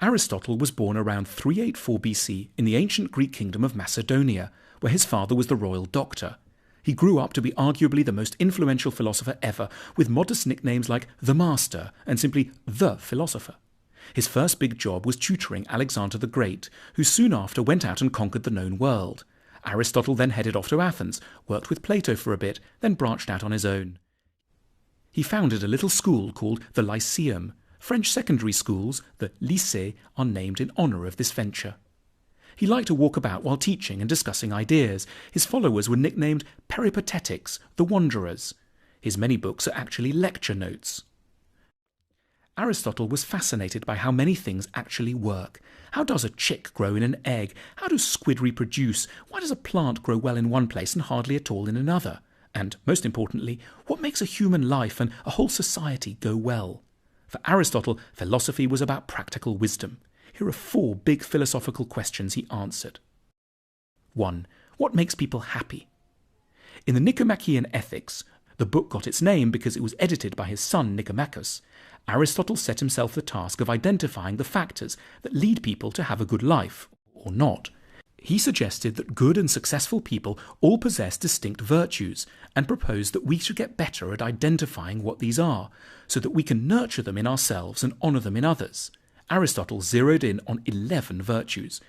Aristotle was born around 384 BC in the ancient Greek kingdom of Macedonia, where his father was the royal doctor. He grew up to be arguably the most influential philosopher ever, with modest nicknames like the Master and simply the Philosopher. His first big job was tutoring Alexander the Great, who soon after went out and conquered the known world. Aristotle then headed off to Athens, worked with Plato for a bit, then branched out on his own. He founded a little school called the Lyceum. French secondary schools, the lycées, are named in honour of this venture. He liked to walk about while teaching and discussing ideas. His followers were nicknamed Peripatetics, the Wanderers. His many books are actually lecture notes. Aristotle was fascinated by how many things actually work. How does a chick grow in an egg? How do squid reproduce? Why does a plant grow well in one place and hardly at all in another? And, most importantly, what makes a human life and a whole society go well? For Aristotle, philosophy was about practical wisdom. Here are 4 big philosophical questions he answered. 1. What makes people happy? In the Nicomachean Ethics, the book got its name because it was edited by his son Nicomachus, Aristotle set himself the task of identifying the factors that lead people to have a good life, or not. He suggested that good and successful people all possess distinct virtues, and proposed that we should get better at identifying what these are, so that we can nurture them in ourselves and honour them in others. Aristotle zeroed in on 11 virtues: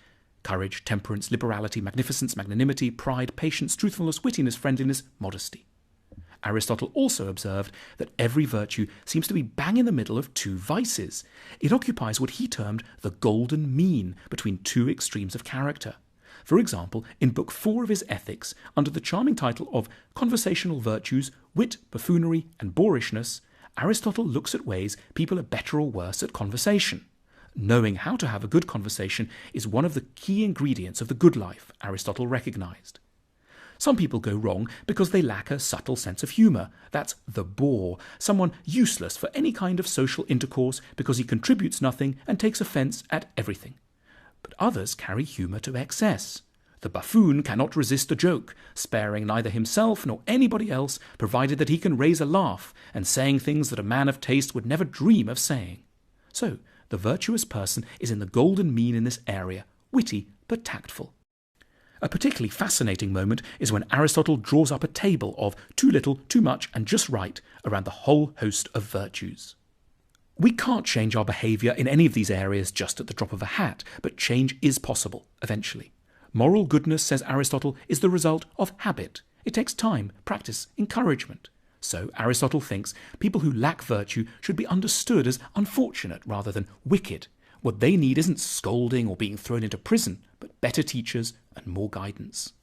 courage, temperance, liberality, magnificence, magnanimity, pride, patience, truthfulness, wittiness, friendliness, modesty. Aristotle also observed that every virtue seems to be bang in the middle of 2 vices. It occupies what he termed the golden mean between 2 extremes of character. For example, in Book 4 of his Ethics, under the charming title of Conversational Virtues, Wit, Buffoonery, and Boorishness, Aristotle looks at ways people are better or worse at conversation. Knowing how to have a good conversation is one of the key ingredients of the good life, Aristotle recognized. Some people go wrong because they lack a subtle sense of humour. That's the bore, someone useless for any kind of social intercourse because he contributes nothing and takes offence at everything. But others carry humour to excess. The buffoon cannot resist a joke, sparing neither himself nor anybody else, provided that he can raise a laugh, and saying things that a man of taste would never dream of saying. So, the virtuous person is in the golden mean in this area, witty but tactful. A particularly fascinating moment is when Aristotle draws up a table of too little, too much, and just right around the whole host of virtues. We can't change our behaviour in any of these areas just at the drop of a hat, but change is possible, eventually. Moral goodness, says Aristotle, is the result of habit. It takes time, practice, encouragement. So Aristotle thinks people who lack virtue should be understood as unfortunate rather than wicked. What they need isn't scolding or being thrown into prison, but better teachers and more guidance.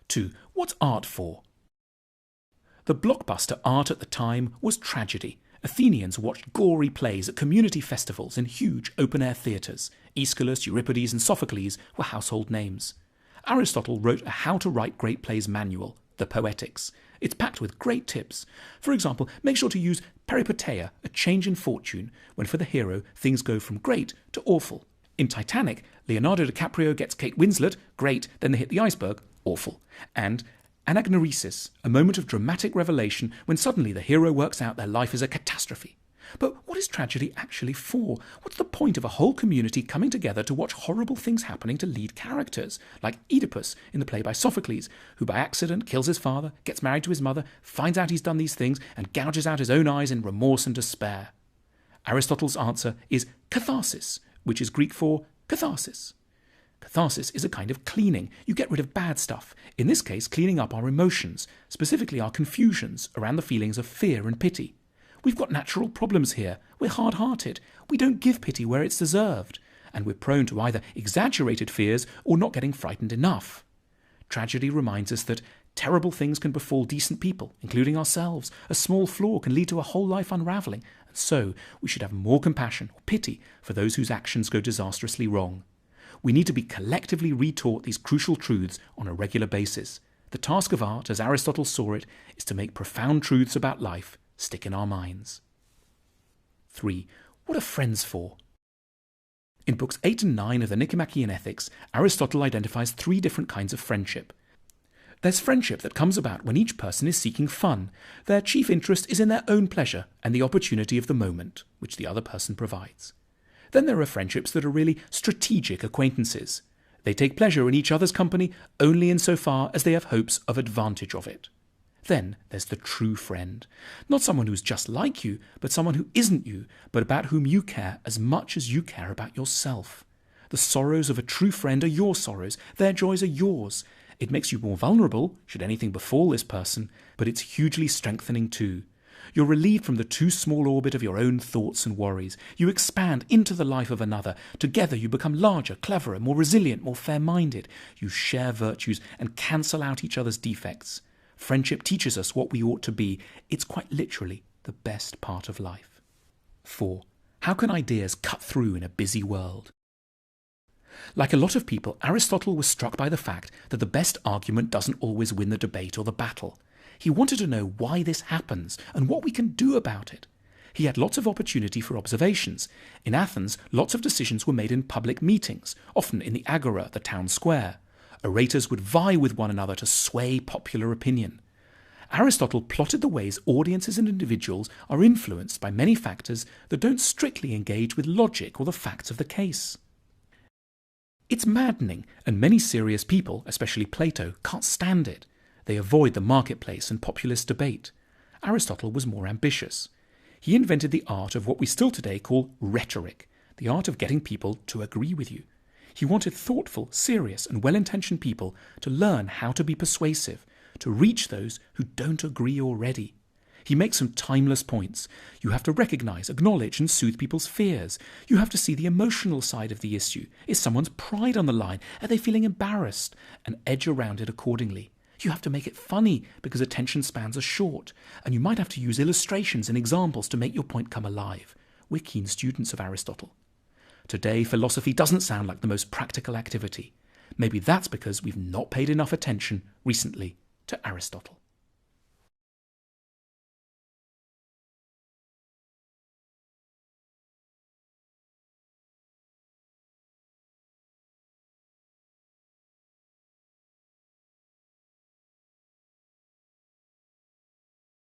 2. What's art for? The blockbuster art at the time was tragedy. Athenians watched gory plays at community festivals in huge open-air theatres. Aeschylus, Euripides and Sophocles were household names. Aristotle wrote a How to Write Great Plays manual, the Poetics. It's packed with great tips. For example, make sure to use peripeteia, a change in fortune, when for the hero things go from great to awful. In Titanic, Leonardo DiCaprio gets Kate Winslet, great, then they hit the iceberg, awful. And anagnorisis, a moment of dramatic revelation when suddenly the hero works out their life is a catastrophe. But what is tragedy actually for? What's the point of a whole community coming together to watch horrible things happening to lead characters, like Oedipus in the play by Sophocles, who by accident kills his father, gets married to his mother, finds out he's done these things, and gouges out his own eyes in remorse and despair? Aristotle's answer is catharsis, which is Greek for catharsis. Catharsis is a kind of cleaning. You get rid of bad stuff. In this case, cleaning up our emotions, specifically our confusions around the feelings of fear and pity. We've got natural problems here. We're hard-hearted. We don't give pity where it's deserved. And we're prone to either exaggerated fears or not getting frightened enough. Tragedy reminds us that terrible things can befall decent people, including ourselves. A small flaw can lead to a whole life unravelling. And so we should have more compassion or pity for those whose actions go disastrously wrong. We need to be collectively retaught these crucial truths on a regular basis. The task of art, as Aristotle saw it, is to make profound truths about life stick in our minds. 3. What are friends for? In books 8 and 9 of the Nicomachean Ethics, Aristotle identifies 3 different kinds of friendship. There's friendship that comes about when each person is seeking fun. Their chief interest is in their own pleasure and the opportunity of the moment, which the other person provides. Then there are friendships that are really strategic acquaintances. They take pleasure in each other's company only insofar as they have hopes of advantage of it. Then there's the true friend. Not someone who's just like you, but someone who isn't you, but about whom you care as much as you care about yourself. The sorrows of a true friend are your sorrows. Their joys are yours. It makes you more vulnerable, should anything befall this person, but it's hugely strengthening too. You're relieved from the too small orbit of your own thoughts and worries. You expand into the life of another. Together you become larger, cleverer, more resilient, more fair-minded. You share virtues and cancel out each other's defects. Friendship teaches us what we ought to be. It's quite literally the best part of life. 4. How can ideas cut through in a busy world? Like a lot of people, Aristotle was struck by the fact that the best argument doesn't always win the debate or the battle. He wanted to know why this happens and what we can do about it. He had lots of opportunity for observations. In Athens, lots of decisions were made in public meetings, often in the agora, the town square. Orators would vie with one another to sway popular opinion. Aristotle plotted the ways audiences and individuals are influenced by many factors that don't strictly engage with logic or the facts of the case. It's maddening, and many serious people, especially Plato, can't stand it. They avoid the marketplace and populist debate. Aristotle was more ambitious. He invented the art of what we still today call rhetoric, the art of getting people to agree with you. He wanted thoughtful, serious, and well-intentioned people to learn how to be persuasive, to reach those who don't agree already. He makes some timeless points. You have to recognize, acknowledge, and soothe people's fears. You have to see the emotional side of the issue. Is someone's pride on the line? Are they feeling embarrassed? And edge around it accordingly. You have to make it funny because attention spans are short. And you might have to use illustrations and examples to make your point come alive. We're keen students of Aristotle. Today, philosophy doesn't sound like the most practical activity. Maybe that's because we've not paid enough attention recently to Aristotle.